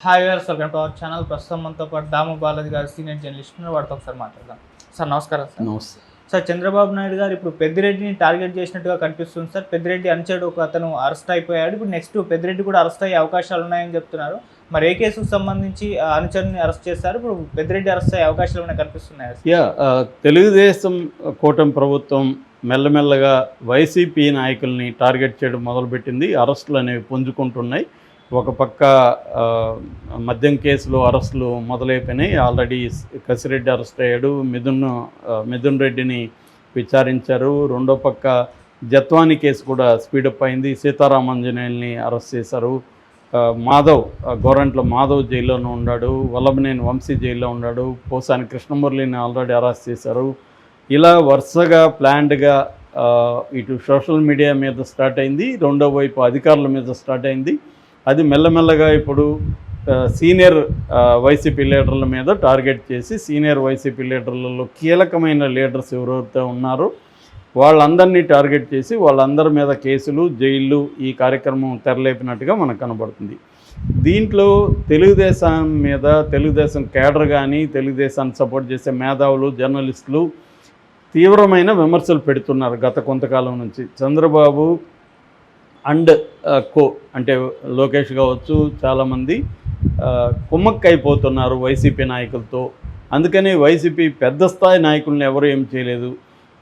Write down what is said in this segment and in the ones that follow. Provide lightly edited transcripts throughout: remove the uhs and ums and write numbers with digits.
Hi viewers, welcome to our channel. ప్రస్తుతం మనతో పాటు దాము బాలాజీ గారు సీనియర్ జర్నలిస్ట్ ఉన్నారు. వాడితో ఒకసారి మాట్లాడదాం. సార్ నమస్కారం. సార్ నమస్తే. సార్, చంద్రబాబు నాయుడు గారు ఇప్పుడు పెద్దిరెడ్డిని టార్గెట్ చేసినట్టుగా కనిపిస్తుంది సార్. పెద్దిరెడ్డి అనుచరుడు ఒక అతను అరెస్ట్ అయిపోయాడు. ఇప్పుడు నెక్స్ట్ పెద్దిరెడ్డి కూడా అరెస్ట్ అయ్యే అవకాశాలు ఉన్నాయని చెప్తున్నారు. మరి ఏ కేసుకు సంబంధించి ఆ అనుచరుని అరెస్ట్ చేస్తారు? ఇప్పుడు పెద్దిరెడ్డి అరెస్ట్ అయ్యే అవకాశాలు ఏమైనా కనిపిస్తున్నాయి? తెలుగుదేశం కూటమి ప్రభుత్వం మెల్లమెల్లగా వైసీపీ నాయకుల్ని టార్గెట్ చేయడం మొదలుపెట్టింది. అరెస్టులు అనేవి పుంజుకుంటున్నాయి. ఒక పక్క మద్యం కేసులో అరెస్టులు మొదలైపోయినాయి. ఆల్రెడీ కసిరెడ్డి అరెస్ట్ అయ్యాడు. మిథున్ రెడ్డిని విచారించారు. రెండో పక్క జత్వాని కేసు కూడా స్పీడప్ అయింది. సీతారామాంజనేయుల్ని అరెస్ట్ చేశారు. గోరంట్ల మాధవ్ జైల్లోనే ఉన్నాడు. వల్లభనేని వంశీ జైల్లో ఉన్నాడు. పోసాని కృష్ణమురళిని ఆల్రెడీ అరెస్ట్ చేశారు. ఇలా వరుసగా ప్లాన్డ్గా ఇటు సోషల్ మీడియా మీద స్టార్ట్ అయింది, రెండో వైపు అధికారుల మీద స్టార్ట్ అయింది. అది మెల్లమెల్లగా ఇప్పుడు సీనియర్ వైసీపీ లీడర్ల మీద టార్గెట్ చేసి సీనియర్ వైసీపీ లీడర్లలో కీలకమైన లీడర్స్ ఎవరైతే ఉన్నారో వాళ్ళందరినీ టార్గెట్ చేసి వాళ్ళందరి మీద కేసులు, జైళ్ళు, ఈ కార్యక్రమం తెరలేపినట్టుగా మనకు కనబడుతుంది. దీంట్లో తెలుగుదేశం మీద, తెలుగుదేశం కేడర్ కానీ, తెలుగుదేశాన్ని సపోర్ట్ చేసే మేధావులు, జర్నలిస్టులు తీవ్రమైన విమర్శలు పెడుతున్నారు గత కొంతకాలం నుంచి. చంద్రబాబు అండ్ కో అంటే లోకేష్ కావచ్చు, చాలామంది కుమ్మక్కైపోతున్నారు వైసీపీ నాయకులతో. అందుకని వైసీపీ పెద్ద స్థాయి నాయకులను ఎవరు ఏం చేయలేదు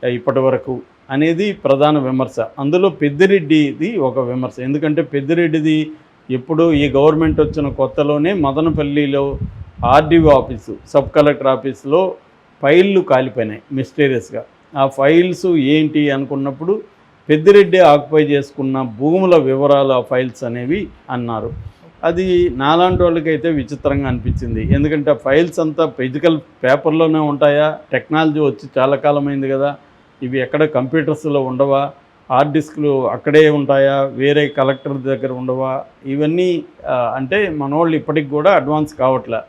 ఇప్పటి వరకు అనేది ప్రధాన విమర్శ. అందులో పెద్దిరెడ్డిది ఒక విమర్శ. ఎందుకంటే పెద్దిరెడ్డిది ఎప్పుడు ఈ గవర్నమెంట్ వచ్చిన కొత్తలోనే మదనపల్లిలో ఆర్డీఓ ఆఫీసు, సబ్ కలెక్టర్ ఆఫీసులో ఫైళ్ళు కాలిపోయినాయి మిస్టీరియస్గా. ఆ ఫైల్స్ ఏంటి అనుకున్నప్పుడు పెద్దిరెడ్డి ఆక్యుపై చేసుకున్న భూముల వివరాలు, ఆ ఫైల్స్ అనేవి అన్నారు. అది నాలాంటి వాళ్ళకైతే విచిత్రంగా అనిపించింది. ఎందుకంటే ఆ ఫైల్స్ అంతా ఫిజికల్ పేపర్లోనే ఉంటాయా? టెక్నాలజీ వచ్చి చాలా కాలమైంది కదా, ఇవి ఎక్కడ కంప్యూటర్స్లో ఉండవా? హార్డ్ డిస్క్లు అక్కడే ఉంటాయా? వేరే కలెక్టర్ దగ్గర ఉండవా? ఇవన్నీ అంటే మనోళ్ళు ఇప్పటికి కూడా అడ్వాన్స్ కావట్లే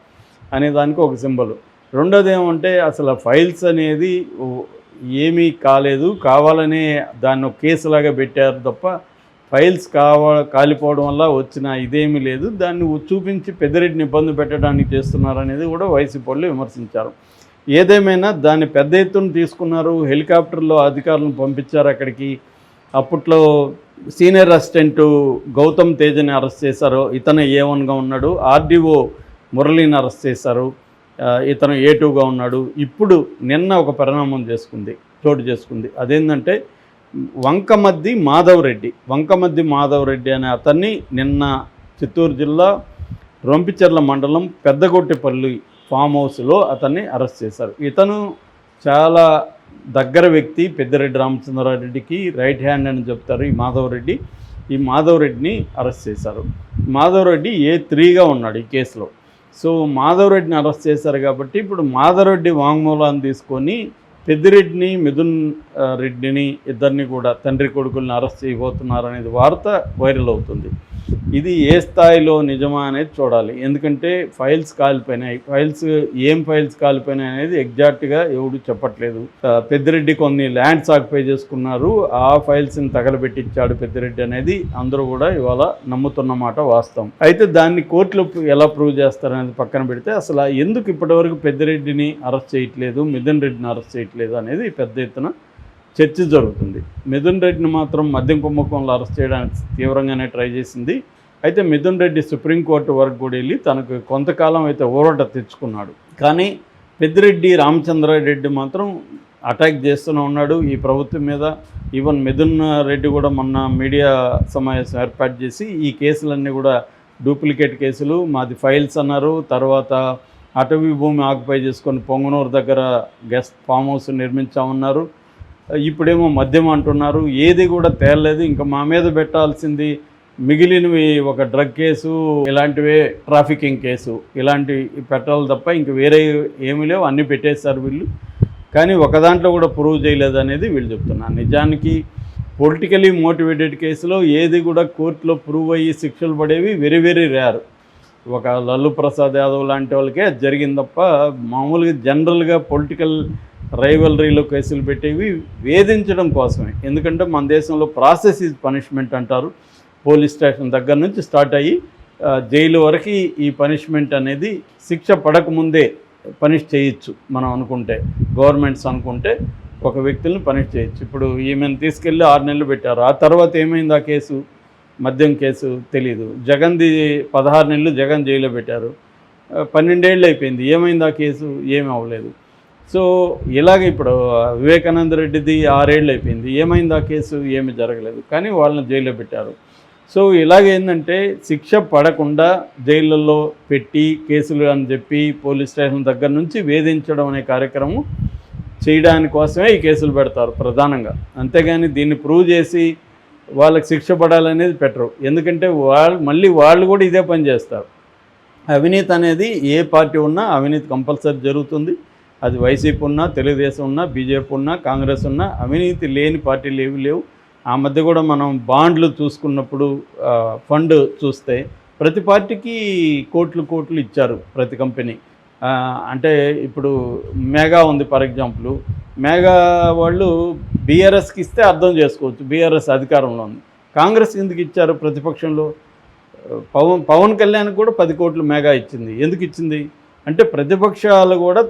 అనే దానికి ఒక సింబల్. రెండోది ఏమంటే అసలు ఫైల్స్ అనేది ఏమీ కాలేదు, కావాలనే దాన్ని ఒక కేసులాగా పెట్టారు తప్ప ఫైల్స్ కాలిపోవడం వల్ల వచ్చిన ఇదేమీ లేదు. దాన్ని చూపించి పెద్దిరెడ్డిని ఇబ్బంది పెట్టడానికి చేస్తున్నారు అనేది కూడా వైసీపీ వాళ్ళు విమర్శించారు. ఏదేమైనా దాన్ని పెద్ద ఎత్తున తీసుకున్నారు. హెలికాప్టర్లో అధికారులను పంపించారు అక్కడికి. అప్పట్లో సీనియర్ అసిస్టెంట్ గౌతమ్ తేజని అరెస్ట్ చేశారు. ఇతను A1గా ఉన్నాడు. ఆర్డీఓ మురళిని అరెస్ట్ చేశారు. ఇతను A2గా ఉన్నాడు. ఇప్పుడు నిన్న ఒక పరిణామం చోటు చేసుకుంది. అదేంటంటే వంకమద్ది మాధవ్ రెడ్డి అనే అతన్ని నిన్న చిత్తూరు జిల్లా రొంపిచెర్ల మండలం పెద్దగొట్టిపల్లి ఫామ్ హౌస్లో అతన్ని అరెస్ట్ చేశారు. ఇతను చాలా దగ్గర వ్యక్తి, పెద్దిరెడ్డి రామచంద్రారెడ్డికి రైట్ హ్యాండ్ అని చెప్తారు ఈ మాధవ్ రెడ్డిని అరెస్ట్ చేశారు. మాధవ్ రెడ్డి A3గా ఉన్నాడు ఈ కేసులో. సో మాధవ్ రెడ్డిని అరెస్ట్ చేశారు కాబట్టి ఇప్పుడు మాధవ్ రెడ్డి వాంగ్మూలాన్ని తీసుకొని పెద్దిరెడ్డిని, మిథున్ రెడ్డిని ఇద్దరిని కూడా తండ్రి కొడుకుల్ని అరెస్ట్ చేయబోతున్నారు అనేది వార్త వైరల్ అవుతుంది. ఇది ఏ స్థాయిలో నిజమా అనేది చూడాలి. ఎందుకంటే ఫైల్స్ కాలిపోయినాయి. ఏం ఫైల్స్ కాలిపోయినాయి అనేది ఎగ్జాక్ట్గా ఎవడు చెప్పట్లేదు. పెద్దిరెడ్డి కొన్ని ల్యాండ్స్ ఆక్యుపై చేసుకున్నారు, ఆ ఫైల్స్ని తగలబెట్టించాడు పెద్దిరెడ్డి అనేది అందరూ కూడా ఇవాళ నమ్ముతున్నమాట వాస్తవం. అయితే దాన్ని కోర్టులో ఎలా ప్రూవ్ చేస్తారనేది పక్కన పెడితే అసలు ఎందుకు ఇప్పటివరకు పెద్దిరెడ్డిని అరెస్ట్ చేయట్లేదు, మిథున్ రెడ్డిని అరెస్ట్ చేయట్లేదు అనేది పెద్ద ఎత్తున చర్చ జరుగుతుంది. మిథున్ రెడ్డిని మాత్రం మద్యం కుంభకోణంలో అరెస్ట్ చేయడానికి తీవ్రంగానే ట్రై చేసింది. అయితే మిథున్ రెడ్డి సుప్రీంకోర్టు వరకు కూడా వెళ్ళి తనకు కొంతకాలం అయితే ఊరట తెచ్చుకున్నాడు. కానీ పెద్దిరెడ్డి రామచంద్రారెడ్డి మాత్రం అటాక్ చేస్తూనే ఉన్నాడు ఈ ప్రభుత్వం మీద. ఈవెన్ మిథున్ రెడ్డి కూడా మొన్న మీడియా సమావేశం ఏర్పాటు చేసి ఈ కేసులన్నీ కూడా డూప్లికేట్ కేసులు, మాది ఫైల్స్ అన్నారు. తర్వాత అటవీ భూమి ఆక్యుపై చేసుకొని పొంగనూరు దగ్గర గెస్ట్ ఫామ్ హౌస్ నిర్మించామన్నారు. ఇప్పుడేమో మద్యం అంటున్నారు. ఏది కూడా తేలలేదు. ఇంకా మా మీద పెట్టాల్సింది మిగిలినవి ఒక డ్రగ్ కేసు, ఇలాంటివే ట్రాఫికింగ్ కేసు, ఇలాంటివి పెట్టాలి తప్ప ఇంక వేరే ఏమీ లేవు, అన్నీ పెట్టేశారు వీళ్ళు. కానీ ఒక దాంట్లో కూడా ప్రూవ్ చేయలేదు అనేది వీళ్ళు చెప్తున్నారు. నిజానికి పొలిటికలీ మోటివేటెడ్ కేసులో ఏది కూడా కోర్టులో ప్రూవ్ అయ్యి శిక్షలు పడేవి వెరీ వెరీ రేర్. ఒక లల్లు ప్రసాద్ యాదవ్ లాంటి వాళ్ళకే అది జరిగింది తప్ప మామూలుగా జనరల్గా పొలిటికల్ రైవలరీలో కేసులు పెట్టేవి వేధించడం కోసమే. ఎందుకంటే మన దేశంలో ప్రాసెస్ ఈజ్ పనిష్మెంట్ అంటారు. పోలీస్ స్టేషన్ దగ్గర నుంచి స్టార్ట్ అయ్యి జైలు వరకు ఈ పనిష్మెంట్ అనేది శిక్ష పడకముందే పనిష్ చేయొచ్చు. మనం అనుకుంటే గవర్నమెంట్స్ అనుకుంటే ఒక వ్యక్తులను పనిష్ చేయొచ్చు. ఇప్పుడు ఈమెను తీసుకెళ్ళి 6 నెలలు పెట్టారు. ఆ తర్వాత ఏమైంది ఆ కేసు? మద్యం కేసు తెలీదు. జగన్ది 16 నెలలు జగన్ జైల్లో పెట్టారు. 12 ఏళ్ళు అయిపోయింది. ఏమైంది ఆ కేసు? ఏమీ అవ్వలేదు. సో ఇలాగ ఇప్పుడు వివేకానంద రెడ్డిది 6 ఏళ్ళు అయిపోయింది. ఏమైంది ఆ కేసు? ఏమీ జరగలేదు. కానీ వాళ్ళని జైల్లో పెట్టారు. సో ఇలాగేందంటే శిక్ష పడకుండా జైళ్ళల్లో పెట్టి కేసులు అని చెప్పి పోలీస్ స్టేషన్ దగ్గర నుంచి వేధించడం అనే కార్యక్రమం చేయడానికి కోసమే ఈ కేసులు పెడతారు ప్రధానంగా. అంతేగాని దీన్ని ప్రూవ్ చేసి వాళ్ళకి శిక్ష పడాలనేది పెట్టరు. ఎందుకంటే వాళ్ళు కూడా ఇదే పని చేస్తారు. అవినీతి అనేది ఏ పార్టీ ఉన్నా అవినీతి కంపల్సరీ జరుగుతుంది. అది వైసీపీ ఉన్నా, తెలుగుదేశం ఉన్నా, బీజేపీ ఉన్నా, కాంగ్రెస్ ఉన్నా అవినీతి లేని పార్టీలు ఏవి లేవు. ఆ మధ్య కూడా మనం బాండ్లు చూసుకున్నప్పుడు ఫండ్ చూస్తే ప్రతి పార్టీకి కోట్లు ఇచ్చారు ప్రతి కంపెనీ. అంటే ఇప్పుడు మెగా ఉంది ఫర్ ఎగ్జాంపుల్. మెగా వాళ్ళు బీఆర్ఎస్కి ఇస్తే అర్థం చేసుకోవచ్చు, బీఆర్ఎస్ అధికారంలో ఉంది. కాంగ్రెస్ ఎందుకు ఇచ్చారు? ప్రతిపక్షంలో పవన్ కళ్యాణ్ కూడా 10 కోట్లు మెగా ఇచ్చింది. ఎందుకు ఇచ్చింది అంటే ప్రతిపక్షాలు కూడా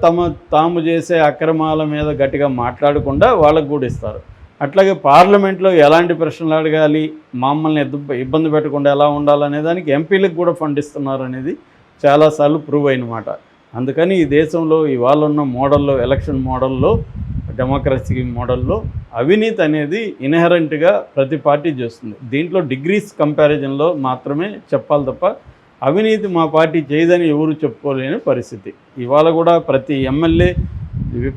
తాము చేసే అక్రమాల మీద గట్టిగా మాట్లాడకుండా వాళ్ళకు కూడా ఇస్తారు. అట్లాగే పార్లమెంట్లో ఎలాంటి ప్రశ్నలు అడగాలి, మమ్మల్ని ఇబ్బంది పెట్టకుండా ఎలా ఉండాలనే దానికి ఎంపీలకు కూడా ఫండ్ ఇస్తున్నారు అనేది చాలాసార్లు ప్రూవ్ అయిన మాట. అందుకని ఈ దేశంలో ఇవాళ ఉన్న మోడల్లో, ఎలక్షన్ మోడల్లో, డెమోక్రసీ మోడల్లో అవినీతి అనేది ఇన్హెరెంట్గా ప్రతి పార్టీ చేస్తుంది. దీంట్లో డిగ్రీస్ కంపారిజన్లో మాత్రమే చెప్పాలి తప్ప అవినీతి మా పార్టీ చేయదని ఎవరు చెప్పుకోలేని పరిస్థితి. ఇవాళ కూడా ప్రతి ఎమ్మెల్యే